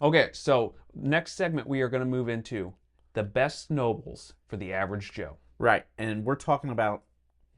Okay, so next segment we are going to move into the best Nobles for the average Joe. Right. And we're talking about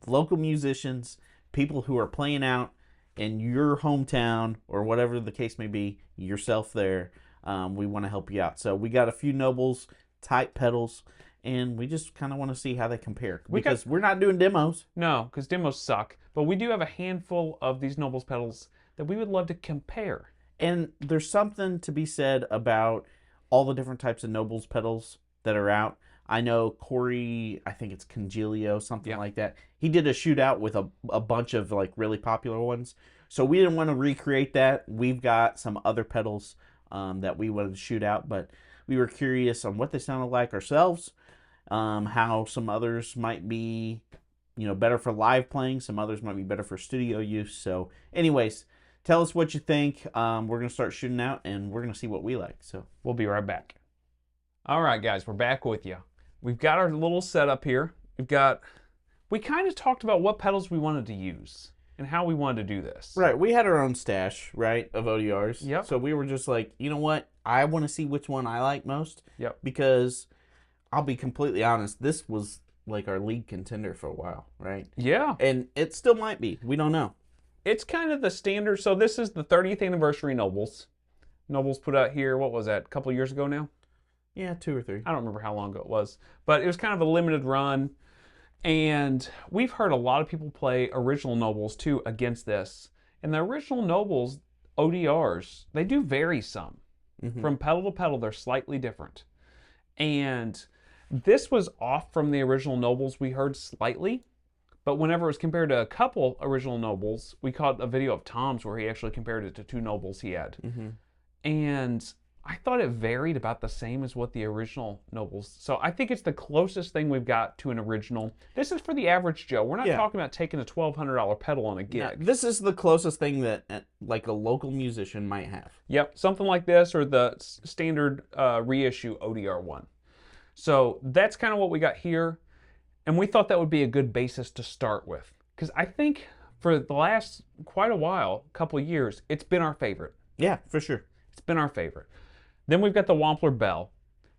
local musicians, people who are playing out in your hometown or whatever the case may be, yourself there. We want to help you out. So we got a few Nobles type pedals, and we just kind of want to see how they compare because we're not doing demos. No, because demos suck, but we do have a handful of these Nobles pedals that we would love to compare. And there's something to be said about all the different types of Nobles pedals that are out. I know Corey, I think it's Congilio, something like that. He did a shootout with a bunch of like really popular ones. So we didn't want to recreate that. We've got some other pedals that we wanted to shoot out, but we were curious on what they sounded like ourselves, how some others might be, better for live playing. Some others might be better for studio use. So anyways, tell us what you think. We're going to start shooting out, and we're going to see what we like. So we'll be right back. All right, guys, we're back with you. We've got our little setup here. We kind of talked about what pedals we wanted to use and how we wanted to do this. Right. We had our own stash, right, of ODRs. Yep. So we were just like, you know what? I want to see which one I like most. Yep. Because I'll be completely honest, this was like our league contender for a while, right? Yeah. And it still might be. We don't know. It's kind of the standard. So this is the 30th anniversary Nobles. Nobles put out here, what was that, a couple of years ago now? Yeah, 2 or 3. I don't remember how long ago it was. But it was kind of a limited run. And we've heard a lot of people play original Nobles too against this. And the original Nobles ODRs, they do vary some. Mm-hmm. From pedal to pedal, they're slightly different. And this was off from the original Nobles we heard slightly. But whenever it was compared to a couple original Nobles, we caught a video of Tom's where he actually compared it to 2 Nobles he had. Mm-hmm. And I thought it varied about the same as what the original Nobles. So I think it's the closest thing we've got to an original. This is for the average Joe. We're not talking about taking a $1,200 pedal on a gig. No, this is the closest thing that like a local musician might have. Yep, something like this or the standard reissue ODR one. So that's kind of what we got here. And we thought that would be a good basis to start with. Because I think for the last quite a while, couple of years, it's been our favorite. Yeah, for sure. It's been our favorite. Then we've got the Wampler Bell.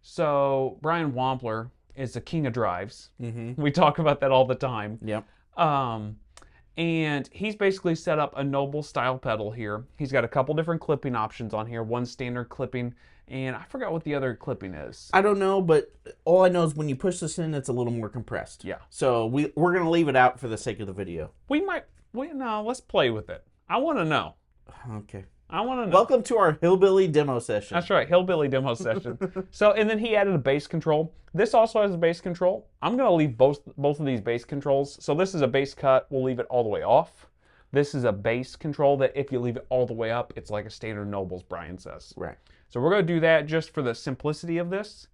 So Brian Wampler is the king of drives. Mm-hmm. We talk about that all the time. Yep. And he's basically set up a Noble style pedal here. He's got a couple different clipping options on here. One standard clipping, and I forgot what the other clipping is. I don't know, but all I know is when you push this in, it's a little more compressed. Yeah. So we're going to leave it out for the sake of the video. No, let's play with it. I want to know. Okay. I want to know. Welcome to our hillbilly demo session. That's right, hillbilly demo session. So, and then he added a bass control. This also has a bass control. I'm going to leave both of these bass controls. So this is a bass cut. We'll leave it all the way off. This is a bass control that if you leave it all the way up, it's like a standard Nobles, Brian says. Right. So we're going to do that just for the simplicity of this.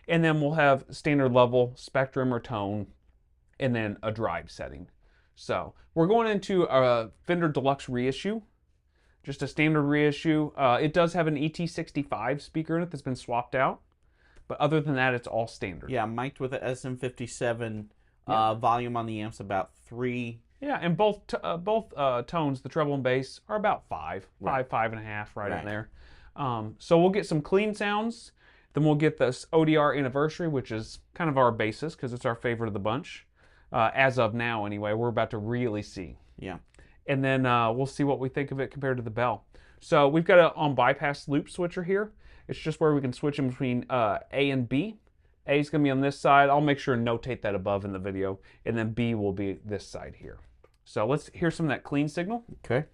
And then we'll have standard level, spectrum or tone, and then a drive setting. So we're going into a Fender Deluxe reissue. Just a standard reissue. It does have an ET65 speaker in it that's been swapped out. But other than that, it's all standard. Yeah, mic'd with an SM57. Volume on the amp's about 3. Yeah, and both tones, the treble and bass, are about 5. Right. 5.5, right in there. So we'll get some clean sounds. Then we'll get this ODR Anniversary, which is kind of our basis because it's our favorite of the bunch. As of now, anyway. We're about to really see. Yeah. And then we'll see what we think of it compared to the Bell. So we've got an on-bypass loop switcher here. It's just where we can switch in between A and B. A is going to be on this side. I'll make sure and notate that above in the video. And then B will be this side here. So let's hear some of that clean signal. Okay.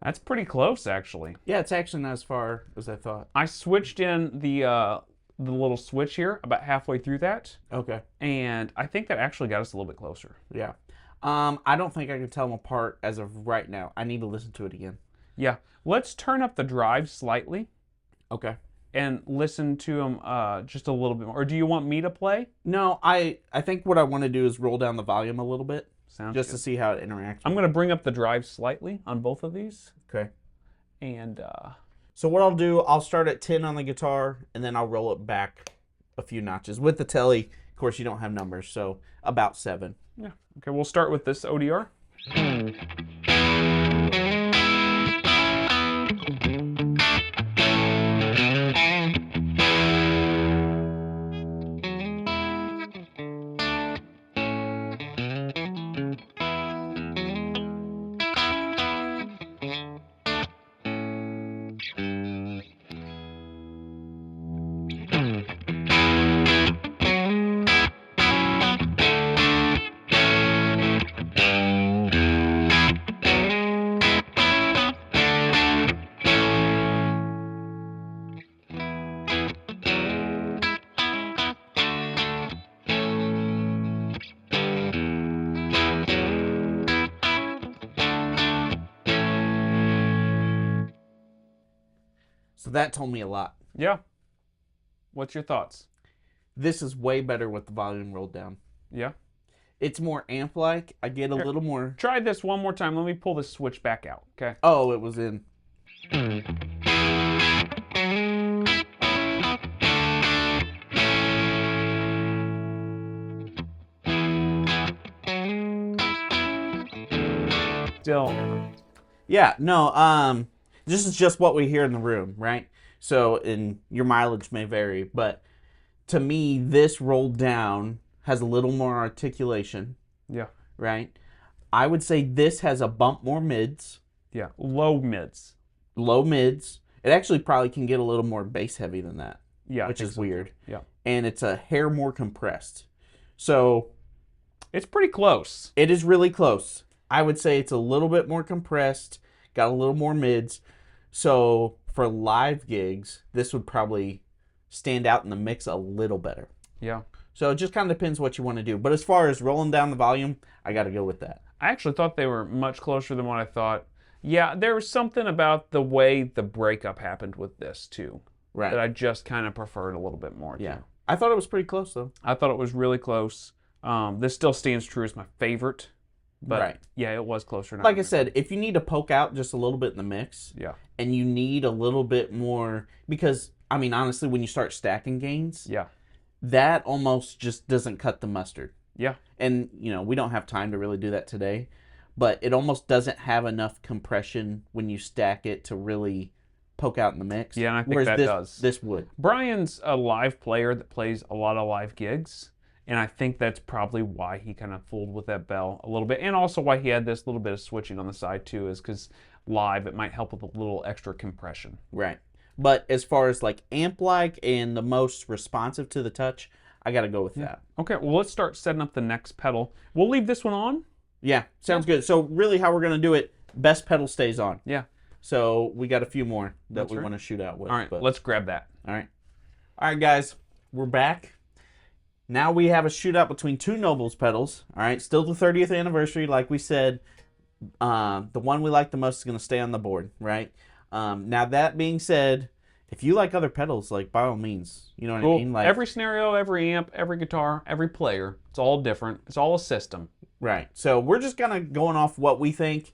That's pretty close, actually. Yeah, it's actually not as far as I thought. I switched in the little switch here about halfway through that, Okay. and I think that actually got us a little bit closer. Yeah. I don't think I can tell them apart as of right now. I need to listen to it again. Yeah. Let's turn up the drive slightly Okay. and listen to them just a little bit more. Or do you want me to play? No, I think what I want to do is roll down the volume a little bit. Sounds just good. to see how it interacts. I'm going to bring up the drive slightly on both of these. Okay. And so what I'll do, I'll start at 10 on the guitar, and then I'll roll it back a few notches. With the telly, of course, you don't have numbers, so about 7. yeah. Okay, we'll start with this ODR. So that told me a lot. Yeah. What's your thoughts? This is way better with the volume rolled down. Yeah. It's more amp-like. I get a little more... Try this one more time. Let me pull this switch back out, okay? Oh, it was in... Still. Yeah, no, this is just what we hear in the room, right? So, and your mileage may vary, but to me, this rolled down has a little more articulation, Yeah. right? I would say this has a bump more mids, Yeah. Low mids. low mids. It actually probably can get a little more bass heavy than that, Yeah. I which think is so. weird. Yeah. And it's a hair more compressed. So, It's pretty close. it is really close. I would say it's a little bit more compressed, got a little more mids. So for live gigs, this would probably stand out in the mix a little better. Yeah. So it just kind of depends what you want to do. But as far as rolling down the volume, I got to go with that. I actually thought they were much closer than what I thought. Yeah, there was something about the way the breakup happened with this, too, Right. that I just kind of preferred a little bit more. Yeah. Too. I thought it was pretty close, though. I thought it was really close. This still stands true as my favorite. But Right. yeah, it was closer. Like I said, if you need to poke out just a little bit in the mix, Yeah. and you need a little bit more, because, I mean, honestly, when you start stacking gains, Yeah. that almost just doesn't cut the mustard. Yeah. And, you know, we don't have time to really do that today, but it almost doesn't have enough compression when you stack it to really poke out in the mix. Yeah, and I think Whereas that does. This would. Brian's a live player that plays a lot of live gigs, and I think that's probably why he kind of fooled with that bell a little bit, and also why he had this little bit of switching on the side too, is because live it might help with a little extra compression. Right. But as far as like amp-like and the most responsive to the touch, I got to go with that. Okay, well, let's start setting up the next pedal. We'll leave this one on. Yeah, sounds good. So really how we're going to do it, best pedal stays on. Yeah. So we got a few more that That's we right. want to shoot out with. All right, but... let's grab that. All right. All right, guys, we're back. Now we have a shootout between two Nobels pedals. All right, still the 30th anniversary, like we said. The one we like the most is going to stay on the board, right? Now that being said, if you like other pedals, like by all means, you know what I mean. Like every scenario, every amp, every guitar, every player, it's all different. It's all a system. right. So we're just kind of going off what we think,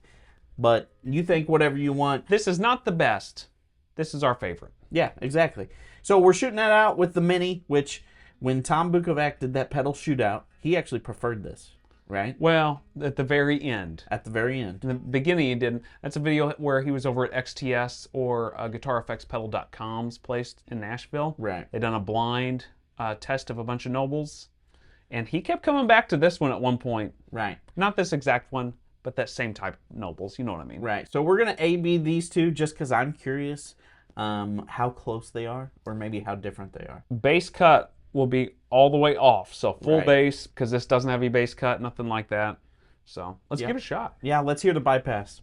but you think whatever you want. This is not the best. This is our favorite. Yeah, exactly. So we're shooting that out with the Mini, which when Tom Bukovac did that pedal shootout, he actually preferred this, right? Well, at the very end. At the very end. In the beginning, he didn't. That's a video where he was over at XTS or GuitarEffectsPedal.com's place in Nashville. Right. They done a blind test of a bunch of Nobles, and he kept coming back to this one at one point. Right. Not this exact one, but that same type of Nobles. You know what I mean? Right. So we're going to A-B these two just because I'm curious how close they are or maybe how different they are. Bass cut will be all the way off. So full Right. bass, because this doesn't have any bass cut, nothing like that. So let's Yeah. give it a shot. Yeah, let's hear the bypass.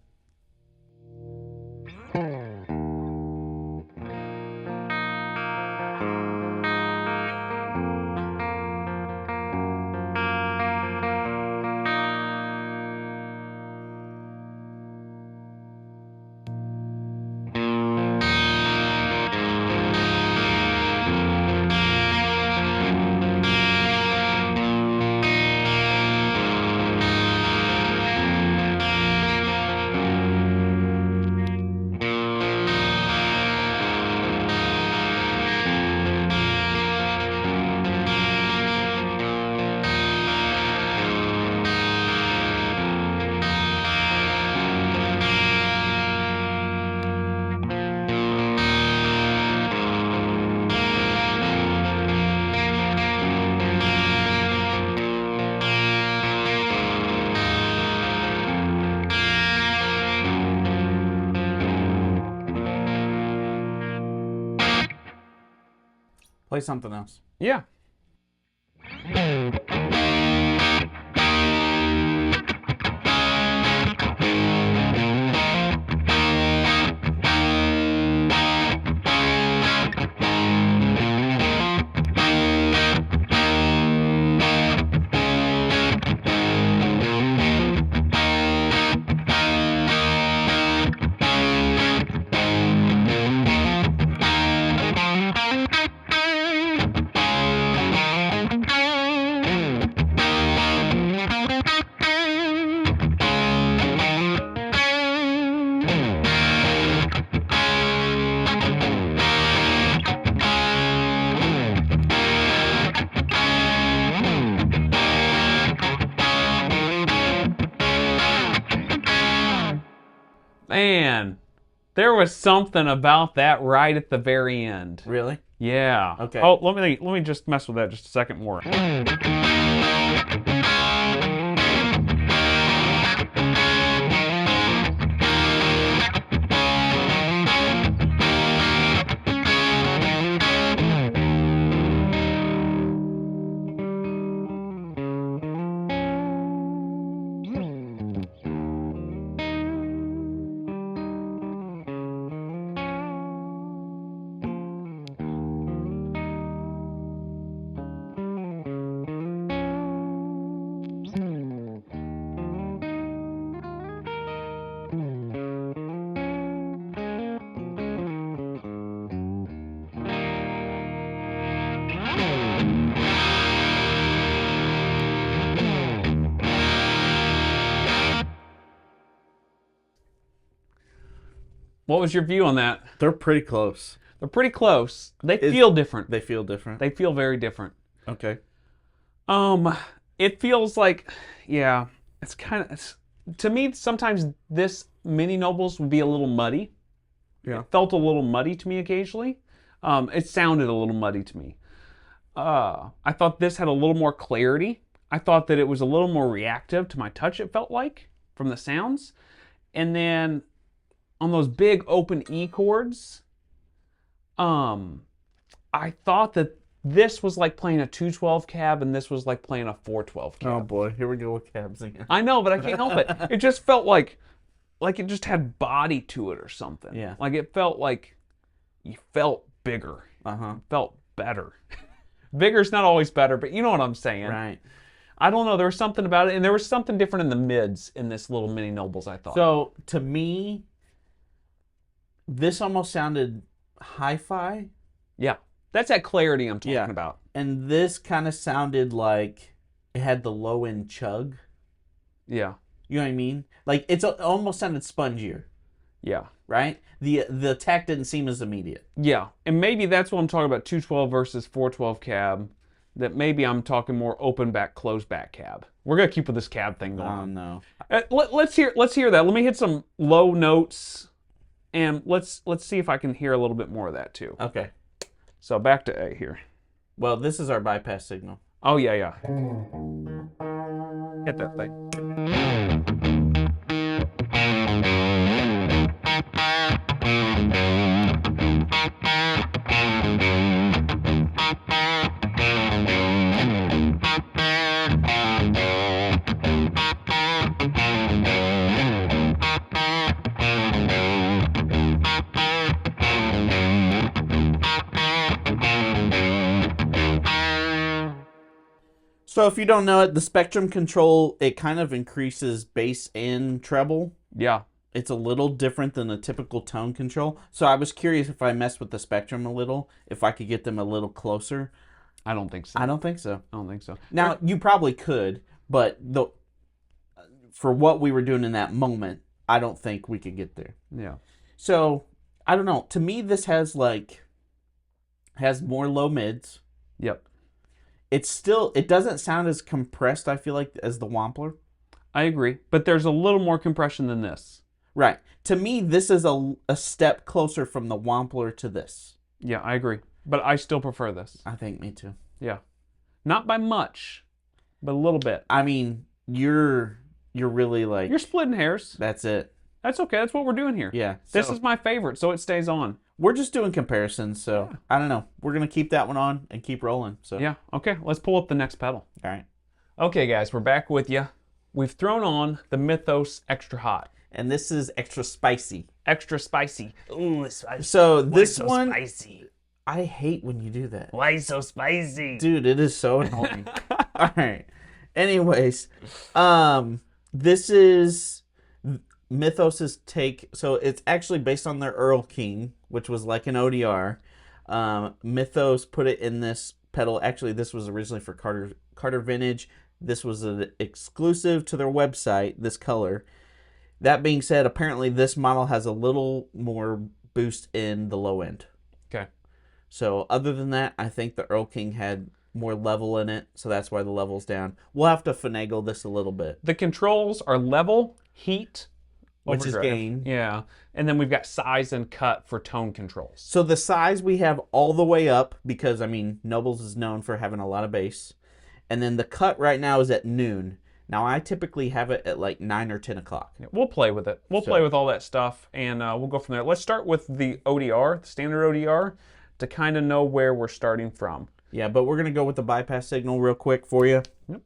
Play something else. Yeah. Man, there was something about that right at the very end. Really? Yeah. Okay. Oh, let me just mess with that just a second more. What was your view on that? They're pretty close. They're pretty close. They feel different. They feel different. They feel very different. Okay. It feels like, yeah, it's kind of, to me, sometimes this mini Nobles would be a little muddy. Yeah. It felt a little muddy to me occasionally. It sounded a little muddy to me. I thought this had a little more clarity. I thought that it was a little more reactive to my touch, it felt like, from the sounds. And then on those big open E chords, I thought that this was like playing a 212 cab and this was like playing a 412 cab. Oh boy, here we go with cabs again. I know, but I can't help it. It just felt like it just had body to it or something. Yeah. Like it felt like you felt bigger. Uh-huh. Felt better. Bigger's not always better, but you know what I'm saying. Right. I don't know. There was something about it, and there was something different in the mids in this little mini Nobles, I thought. So, to me, this almost sounded hi-fi. Yeah. That's that clarity I'm talking about. And this kind of sounded like it had the low-end chug. Yeah. You know what I mean? Like, it almost sounded spongier. Yeah. Right? The attack didn't seem as immediate. Yeah. And maybe that's what I'm talking about, 212 versus 412 cab. That maybe I'm talking more open back, closed back cab. We're gonna keep with this cab thing going. Oh no. Let's hear that. Let me hit some low notes, and let's see if I can hear a little bit more of that too. Okay. So back to A here. Well, this is our bypass signal. Oh yeah. Hit that thing. So if you don't know it, the spectrum control, it kind of increases bass and treble. Yeah. It's a little different than a typical tone control. So I was curious if I messed with the spectrum a little, if I could get them a little closer. I don't think so. I don't think so. I don't think so. Now, you probably could, but for what we were doing in that moment, I don't think we could get there. Yeah. So, I don't know. To me, this has more low mids. Yep. It doesn't sound as compressed, I feel like, as the Wampler. I agree. But there's a little more compression than this. Right. To me, this is a step closer from the Wampler to this. Yeah, I agree. But I still prefer this. I think me too. Yeah. Not by much, but a little bit. I mean, you're really like... You're splitting hairs. That's it. That's okay. That's what we're doing here. Yeah. This is my favorite, so it stays on. we're just doing comparisons, so Yeah. I don't know. We're gonna keep that one on and keep rolling. So Yeah. Okay. Let's pull up the next pedal. all right. Okay, guys, we're back with you. We've thrown on the Mythos Extra Hot. And this is extra spicy. Extra spicy. Ooh, it's spicy. So Why this so one, spicy? I hate when you do that. Why so spicy? Dude, it is so annoying. All right. Anyways, this is Mythos's take. So it's actually based on their Earl King, which was like an ODR. Mythos put it in this pedal. Actually, this was originally for Carter Vintage. This was an exclusive to their website, this color. That being said, apparently this model has a little more boost in the low end. Okay. So other than that, I think the Earl King had more level in it, so that's why the level's down. We'll have to finagle this a little bit. The controls are level, heat, Which is overdrive. gain. Yeah. And then we've got size and cut for tone controls. So the size we have all the way up because, I mean, Nobels is known for having a lot of bass. And then the cut right now is at noon. Now, I typically have it at like 9 or 10 o'clock. Yeah, we'll play with it. We'll play with all that stuff, and we'll go from there. Let's start with the ODR, the standard ODR, to kind of know where we're starting from. Yeah, but we're going to go with the bypass signal real quick for you. Yep.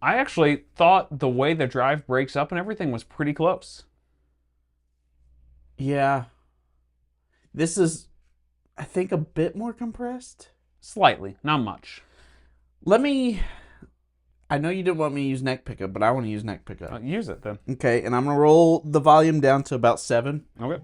I actually thought the way the drive breaks up and everything was pretty close. Yeah. This is, I think, a bit more compressed. Slightly, not much. I know you didn't want me to use neck pickup, but I want to use neck pickup. Use it then. Okay, and I'm going to roll the volume down to about 7. Okay.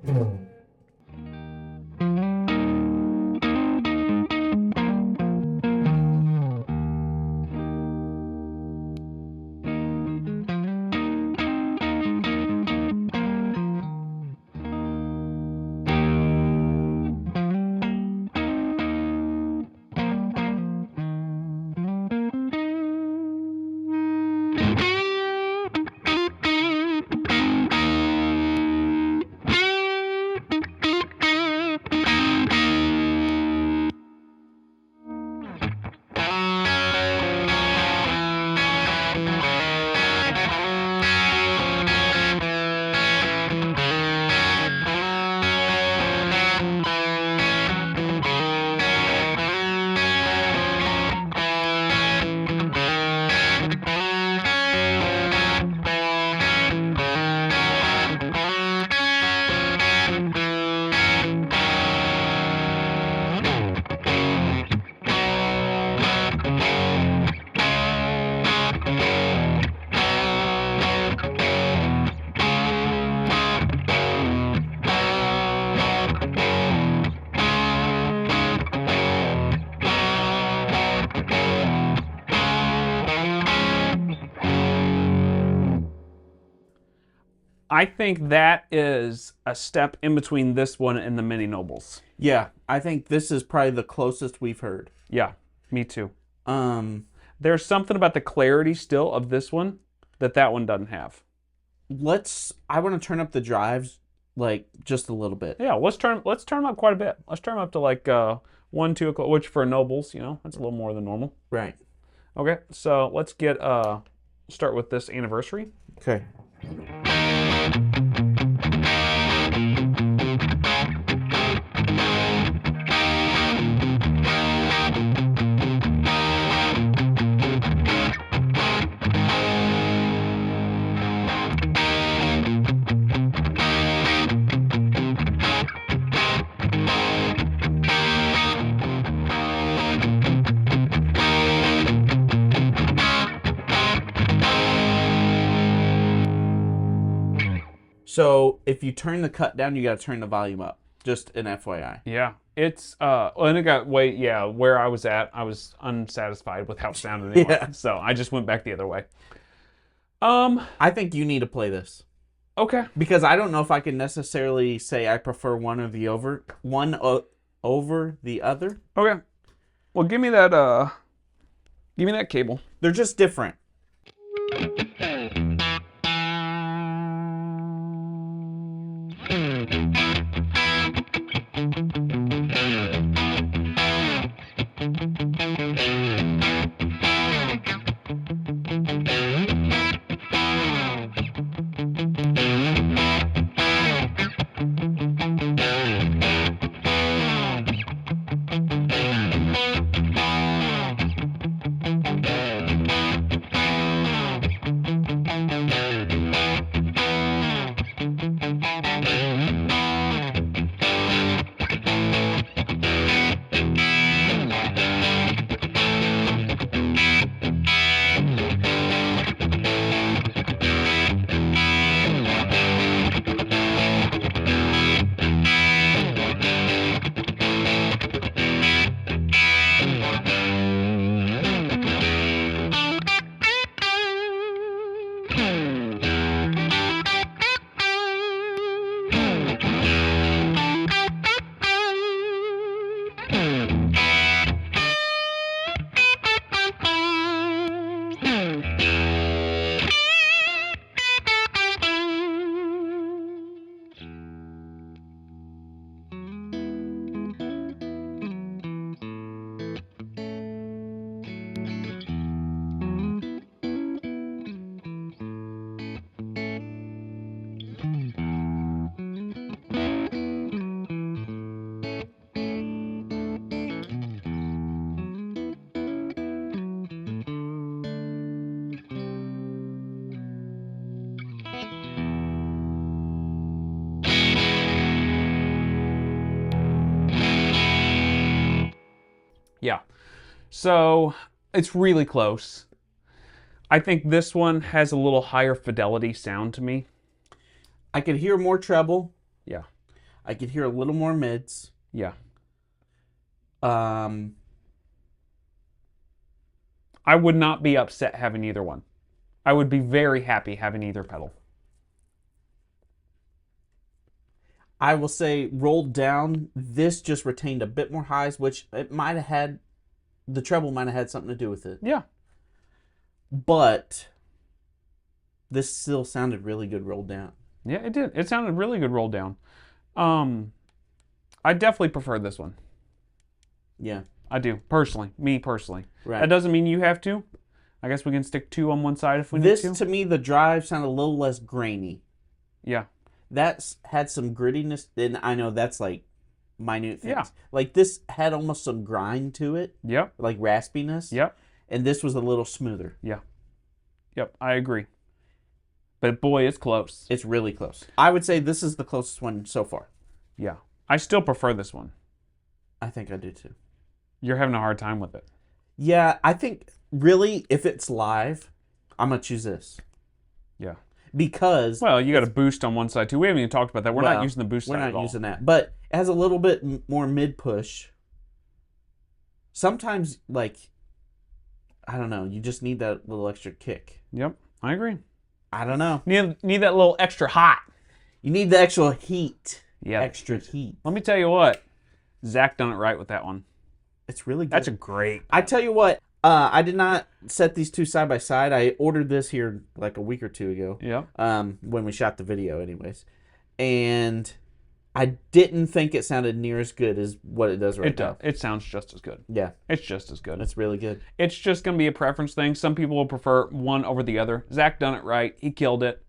I think that is a step in between this one and the mini Nobles. Yeah, I think this is probably the closest we've heard. Yeah, me too. Um, There's something about the clarity still of this one that one doesn't have. I want to turn up the drives like just a little bit. Yeah, let's turn them up quite a bit. Let's turn them up to like 1, 2 o'clock, which for Nobles, that's a little more than normal. Right. Okay, so let's start with this anniversary. Okay. So if you turn the cut down, you got to turn the volume up. Just an FYI. Yeah, it's and it got where I was at, I was unsatisfied with how it sounded anyway. Yeah. So I just went back the other way. I think you need to play this. Okay. Because I don't know if I can necessarily say I prefer one over the other. Okay. Well, give me that cable. They're just different. Yeah. So it's really close. I think this one has a little higher fidelity sound to me. I could hear more treble. Yeah. I could hear a little more mids. Yeah. I would not be upset having either one. I would be very happy having either pedal. I will say rolled down, this just retained a bit more highs, which the treble might have had something to do with it. Yeah. But this still sounded really good rolled down. Yeah, it did. It sounded really good rolled down. I definitely prefer this one. Yeah. I do, personally. Me personally. Right. That doesn't mean you have to. I guess we can stick 2 on one side if we need to. This, to me, the drive sounded a little less grainy. Yeah. That's had some grittiness, and I know that's like minute things. Yeah. Like this had almost some grind to it. Yep. Like raspiness. Yep. And this was a little smoother. Yeah. Yep, I agree. But boy, it's close. It's really close. I would say this is the closest one so far. Yeah. I still prefer this one. I think I do too. You're having a hard time with it. Yeah, I think really if it's live, I'm going to choose this. Yeah. Because... Well, you got a boost on one side too. We haven't even talked about that. We're not using the boost side at all. We're not using that. But it has a little bit more mid-push. Sometimes, like, I don't know, you just need that little extra kick. Yep, I agree. I don't know. Need that little extra hot. You need the actual heat. Yeah. Extra heat. Let me tell you what. Zach done it right with that one. It's really good. That's a great. I tell you what, I did not set these two side by side. I ordered this here like a week or two ago. Yeah. When we shot the video anyways. And I didn't think it sounded near as good as what it does right now. It sounds just as good. Yeah. It's just as good. It's really good. It's just going to be a preference thing. Some people will prefer one over the other. Zach done it right. He killed it.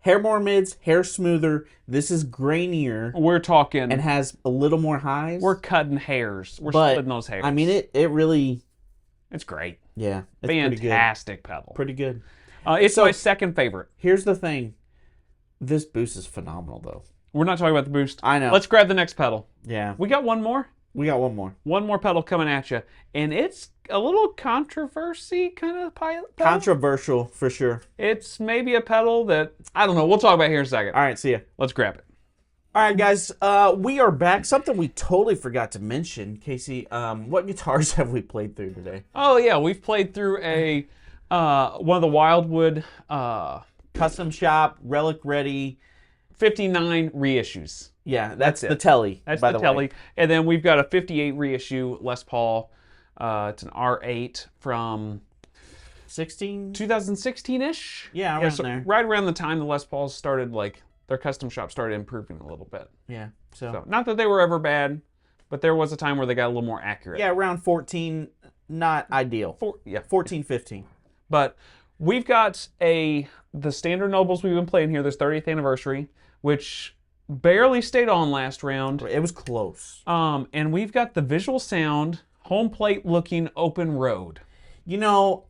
Hair more mids, hair smoother. This is grainier. We're talking. And has a little more highs. We're cutting hairs. We're splitting those hairs. I mean, it really... It's great. Yeah. It's fantastic pedal. Pretty good. It's my second favorite. Here's the thing. This boost is phenomenal, though. We're not talking about the boost. I know. Let's grab the next pedal. Yeah. We got one more? We got one more. One more pedal coming at you. And it's a little controversy kind of pedal. Controversial, for sure. It's maybe a pedal that, I don't know. We'll talk about it here in a second. All right, see ya. Let's grab it. All right, guys. We are back. Something we totally forgot to mention. Casey, what guitars have we played through today? Oh, yeah. We've played through one of the Wildwood Custom Shop, Relic Ready. 59 reissues. Yeah, that's the Telly. That's by the Telly. And then we've got a 58 reissue Les Paul. It's an R8 from 2016-ish. Yeah, around there. Right around the time the Les Pauls started, their custom shop started improving a little bit. Yeah. So not that they were ever bad, but there was a time where they got a little more accurate. Yeah, around 14, not ideal. 14, 15. But we've got the standard Nobles we've been playing here, this 30th anniversary, which barely stayed on last round. It was close. And we've got the Visual Sound home plate looking open road. You know,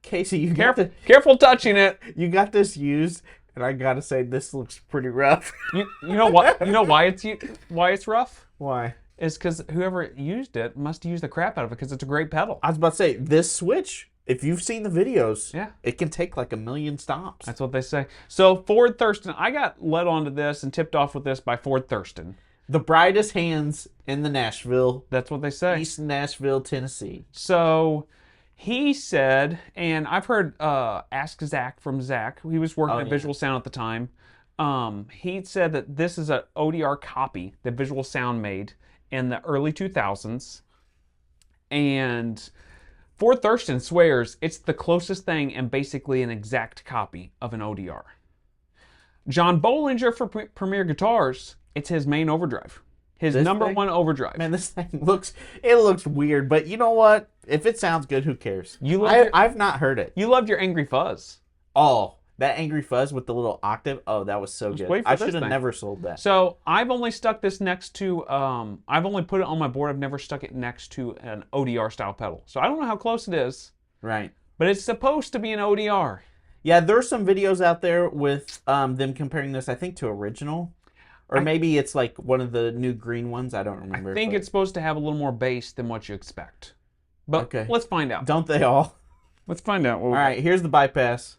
Casey, you careful touching it. You got this used, and I gotta say this looks pretty rough. you know what? You know why it's rough? Why? It's because whoever used it must use the crap out of it because it's a great pedal. I was about to say this switch. If you've seen the videos, yeah, it can take like 1,000,000 stops. That's what they say. So Ford Thurston, I got led onto this and tipped off with this by Ford Thurston. The brightest hands in the Nashville. That's what they say. East Nashville, Tennessee. So he said, and I've heard Ask Zach from Zach. He was working at Visual Sound at the time. He said that this is an ODR copy that Visual Sound made in the early 2000s. And Ford Thurston swears it's the closest thing and basically an exact copy of an ODR. John Bollinger for Premier Guitars, it's his main overdrive. His number one overdrive. Man, this thing looks weird, but you know what? If it sounds good, who cares? I've not heard it. You loved your Angry Fuzz. Oh, that Angry Fuzz with the little octave. Oh, that was so good. I should have never sold that. So I've only stuck this next to, I've only put it on my board. I've never stuck it next to an ODR style pedal. So I don't know how close it is. Right. But it's supposed to be an ODR. Yeah, there's some videos out there with them comparing this, I think, to original. Or maybe it's like one of the new green ones. I don't remember. I think it's supposed to have a little more bass than what you expect. But let's find out. Don't they all? Let's find out. All right, here's the bypass.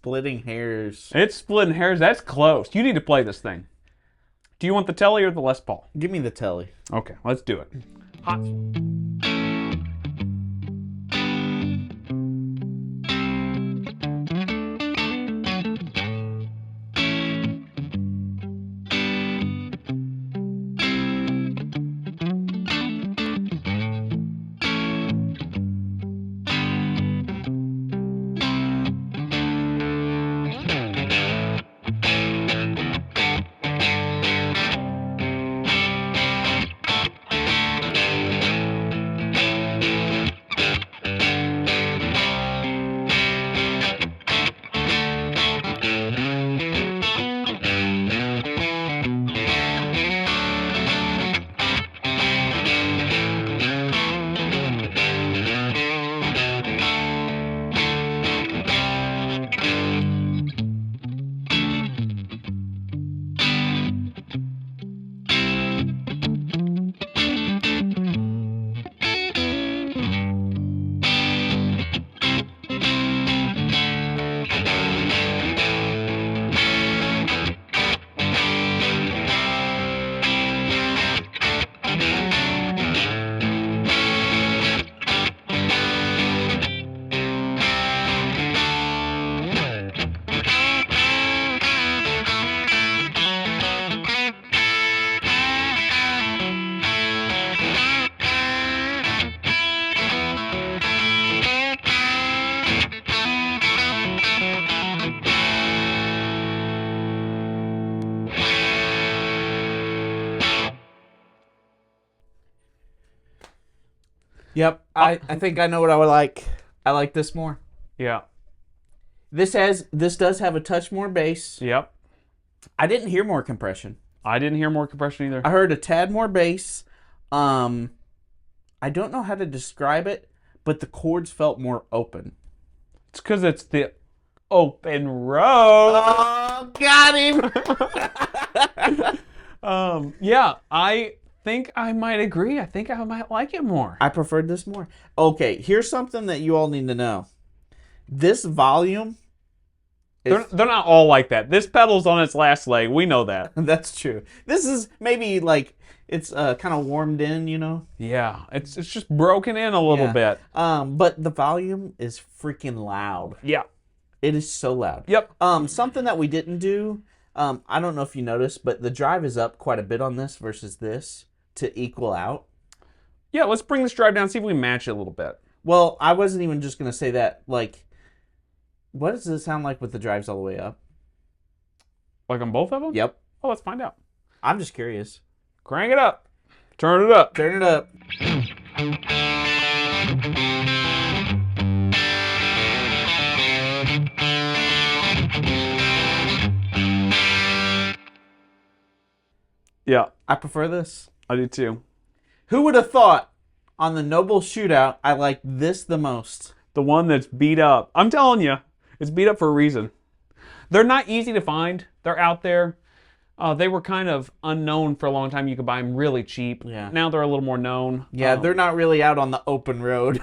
splitting hairs. It's splitting hairs. That's close. You need to play this thing. Do you want the Telly or the Les Paul? Give me the Telly. Okay, let's do it. Hot. Yep, I think I know what I would like. I like this more. Yeah. This does have a touch more bass. Yep. I didn't hear more compression. I didn't hear more compression either. I heard a tad more bass. I don't know how to describe it, but the chords felt more open. It's because it's the open road. Oh, got him! Yeah, I think I might agree. I think I might like it more. I preferred this more. Okay, here's something that you all need to know. This volume... They're not all like that. This pedal's on its last leg. We know that. That's true. This is maybe like it's kind of warmed in, you know? Yeah, it's just broken in a little bit. But the volume is freaking loud. Yeah. It is so loud. Yep. Something that we didn't do, I don't know if you noticed, but the drive is up quite a bit on this versus this to equal out. Yeah, let's bring this drive down, see if we match it a little bit. Well, I wasn't even just going to say that. Like, what does this sound like with the drives all the way up? Like on both of them? Yep. Oh, let's find out. I'm just curious. Crank it up. Turn it up. Turn it up. Yeah, I prefer this. I do too. Who would have thought on the Nobels Shootout I liked this the most? The one that's beat up. I'm telling you, it's beat up for a reason. They're not easy to find. They're out there. They were kind of unknown for a long time. You could buy them really cheap. Yeah. Now they're a little more known. Yeah, they're not really out on the open road.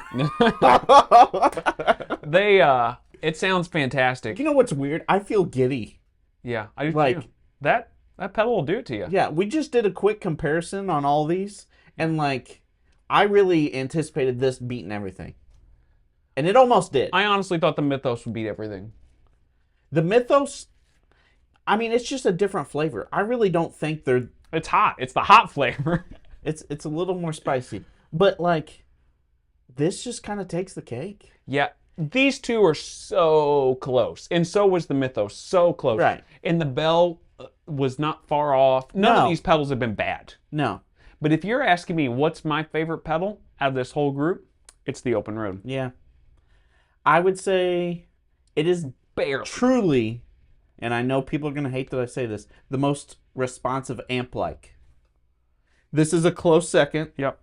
It sounds fantastic. You know what's weird? I feel giddy. Yeah, I do Like- too. That pedal will do it to you. Yeah, we just did a quick comparison on all these, and like, I really anticipated this beating everything. And it almost did. I honestly thought the Mythos would beat everything. The Mythos, I mean, it's just a different flavor. I really don't think they're... It's hot. It's the hot flavor. It's a little more spicy. But, like, this just kind of takes the cake. Yeah, these two are so close. And so was the Mythos. So close. Right. And the Bell was not far off. None of these pedals have been bad. No. But if you're asking me what's my favorite pedal out of this whole group, it's the Open Road. Yeah. I would say it is Barely. truly, and I know people are going to hate that I say this, the most responsive amp-like. This is a close second. Yep.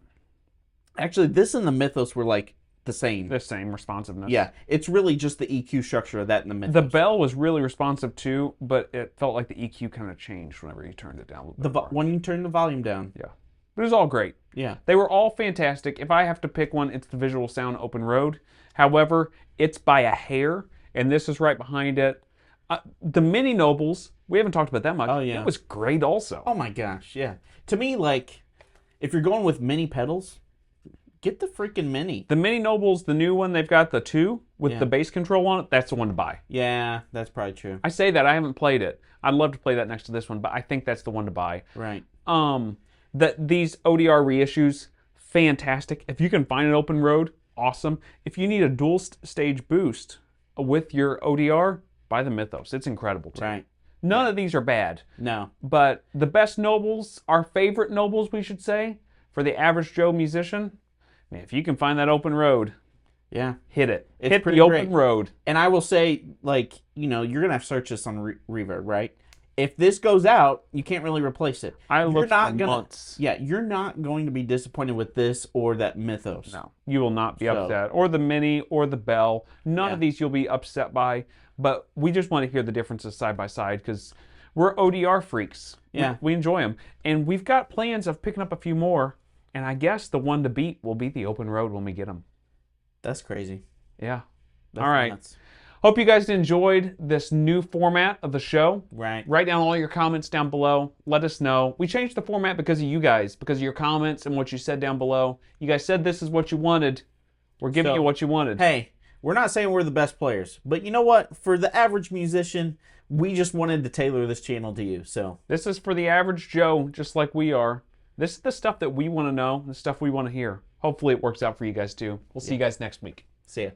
Actually, this and the Mythos were like the same. The same responsiveness. Yeah, it's really just the EQ structure of that and the Mythos. The Bell was really responsive too, but it felt like the EQ kind of changed whenever you turned it down a little bit more. When you turn the volume down. Yeah. But it was all great. Yeah. They were all fantastic. If I have to pick one, it's the Visual Sound Open Road. However, it's by a hair, and this is right behind it. The mini Nobles, we haven't talked about that much. Oh, yeah. It was great also. Oh my gosh, yeah. To me, like, if you're going with mini pedals, get the freaking mini. The mini Nobles, the new one, they've got the 2 with the bass control on it. That's the one to buy. Yeah, that's probably true. I say that. I haven't played it. I'd love to play that next to this one, but I think that's the one to buy. Right. These ODR reissues, fantastic. If you can find an open road, awesome. If you need a dual stage boost with your ODR, buy the Mythos. It's incredible too. Right. None of these are bad. No. But the best Nobles, our favorite Nobles, we should say, for the average Joe musician, man, if you can find that open road, yeah, hit it. It's hit pretty the great. open road. And I will say, like, you know, you're gonna have to search this on Reverb, right? If this goes out, you can't really replace it. I looked for months. Yeah, you're not going to be disappointed with this or that Mythos. No, you will not be upset. Or the Mini or the Bell. None of these you'll be upset by. But we just want to hear the differences side by side because we're ODR freaks. Yeah. We enjoy them. And we've got plans of picking up a few more. And I guess the one to beat will be the open road when we get them. That's crazy. Yeah. That's all right. nuts. Hope you guys enjoyed this new format of the show. Right. Write down all your comments down below. Let us know. We changed the format because of you guys, because of your comments and what you said down below. You guys said this is what you wanted. We're giving you what you wanted. Hey, we're not saying we're the best players, but you know what? For the average musician, we just wanted to tailor this channel to you. So this is for the average Joe, just like we are. This is the stuff that we want to know, the stuff we want to hear. Hopefully it works out for you guys too. We'll see you guys next week. See ya.